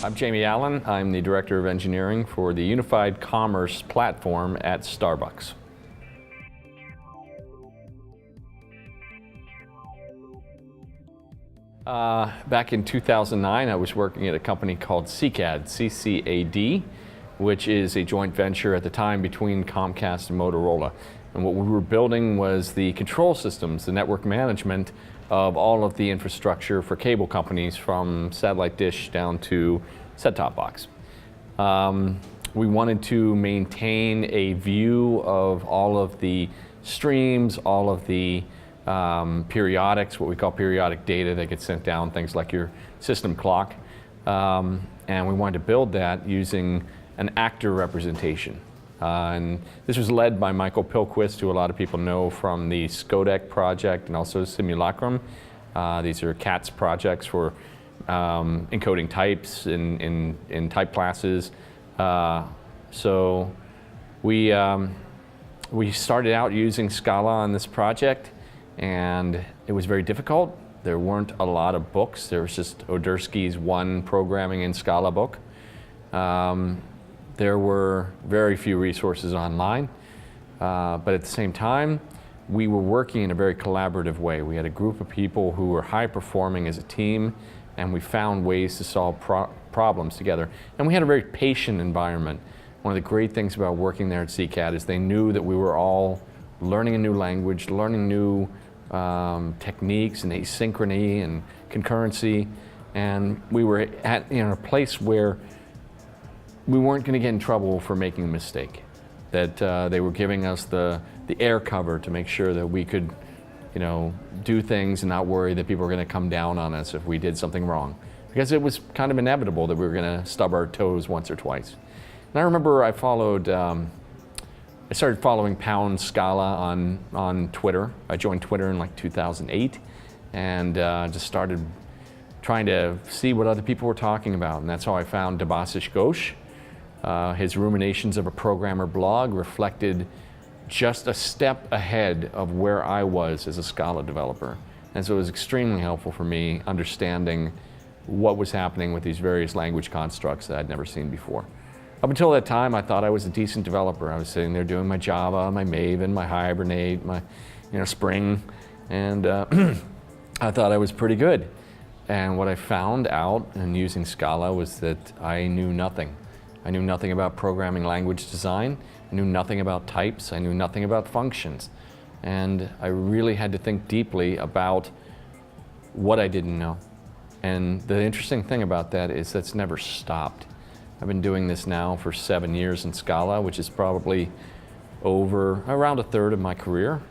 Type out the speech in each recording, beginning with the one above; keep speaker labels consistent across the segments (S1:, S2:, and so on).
S1: I'm Jamie Allen. I'm the Director of Engineering for the Unified Commerce Platform at Starbucks. Back in 2009, I was working at a company called CCAD, C-C-A-D, which is a joint venture at the time between Comcast and Motorola. And what we were building was the control systems, the network management of all of the infrastructure for cable companies, from satellite dish down to set-top box. We wanted to maintain a view of all of the streams, all of the periodics, what we call periodic data that gets sent down, things like your system clock. And we wanted to build that using an actor representation. And this was led by Michael Pilquist, who a lot of people know from the Scodec project and also Simulacrum. These are CATS projects for encoding types in type classes. So we started out using Scala on this project, and it was very difficult. There weren't a lot of books. There was just Odersky's one programming in Scala book. There were very few resources online, but at the same time, we were working in a very collaborative way. We had a group of people who were high performing as a team, and we found ways to solve problems together. And we had a very patient environment. One of the great things about working there at CCAD is they knew that we were all learning a new language, learning new techniques and asynchrony and concurrency, and we were at a place where we weren't going to get in trouble for making a mistake, that they were giving us the air cover to make sure that we could, do things and not worry that people were going to come down on us if we did something wrong. Because it was kind of inevitable that we were going to stub our toes once or twice. And I remember I started following Pound Scala on Twitter. I joined Twitter in like 2008 and just started trying to see what other people were talking about. And that's how I found Debasish Ghosh. His Ruminations of a Programmer blog reflected just a step ahead of where I was as a Scala developer. And so it was extremely helpful for me understanding what was happening with these various language constructs that I'd never seen before. Up until that time, I thought I was a decent developer. I was sitting there doing my Java, my Maven, my Hibernate, my Spring, and I thought I was pretty good. And what I found out in using Scala was that I knew nothing. I knew nothing about programming language design. I knew nothing about types. I knew nothing about functions. And I really had to think deeply about what I didn't know. And the interesting thing about that is that's never stopped. I've been doing this now for 7 years in Scala, which is probably around a third of my career.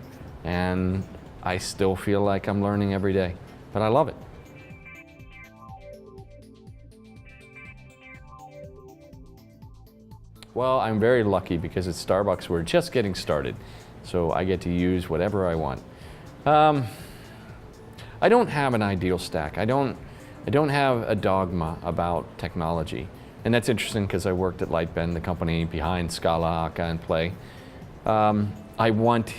S1: And I still feel like I'm learning every day, but I love it. Well, I'm very lucky because at Starbucks we're just getting started, so I get to use whatever I want. I don't have an ideal stack. I don't have a dogma about technology, and that's interesting because I worked at Lightbend, the company behind Scala, Akka, and Play. I want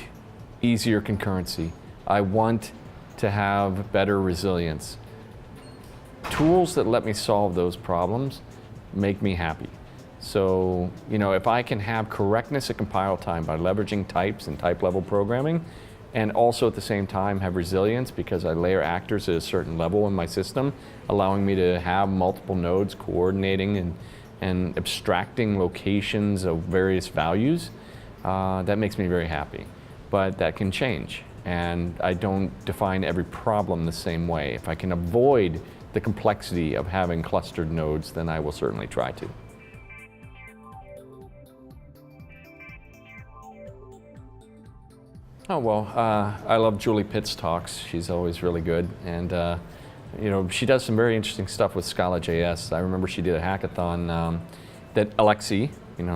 S1: easier concurrency. I want to have better resilience. Tools that let me solve those problems make me happy. So, if I can have correctness at compile time by leveraging types and type level programming, and also at the same time have resilience because I layer actors at a certain level in my system, allowing me to have multiple nodes coordinating and abstracting locations of various values, that makes me very happy. But that can change, and I don't define every problem the same way. If I can avoid the complexity of having clustered nodes, then I will certainly try to. Oh, well, I love Julie Pitt's talks. She's always really good. And, she does some very interesting stuff with Scala.js. I remember she did a hackathon that Alexei,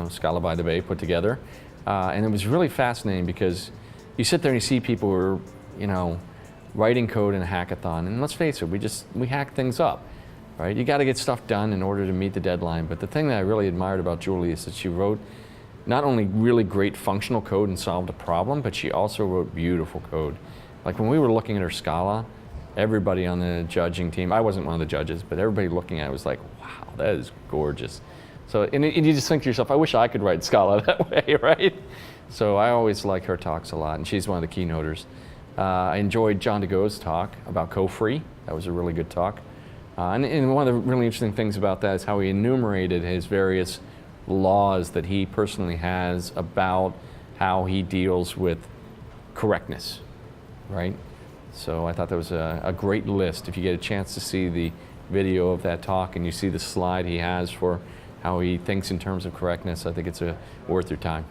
S1: Scala by the Bay, put together. And it was really fascinating because you sit there and you see people who are, writing code in a hackathon. And let's face it, we hack things up, right? You got to get stuff done in order to meet the deadline. But the thing that I really admired about Julie is that she wrote not only really great functional code and solved a problem, but she also wrote beautiful code. Like when we were looking at her Scala, everybody on the judging team, I wasn't one of the judges, but everybody looking at it was like, wow, that is gorgeous. So, and you just think to yourself, I wish I could write Scala that way, right? So I always like her talks a lot, and she's one of the keynoters. I enjoyed John DeGoe's talk about co-free. That was a really good talk. And one of the really interesting things about that is how he enumerated his various laws that he personally has about how he deals with correctness, right? So I thought that was a great list. If you get a chance to see the video of that talk and you see the slide he has for how he thinks in terms of correctness, I think it's worth your time.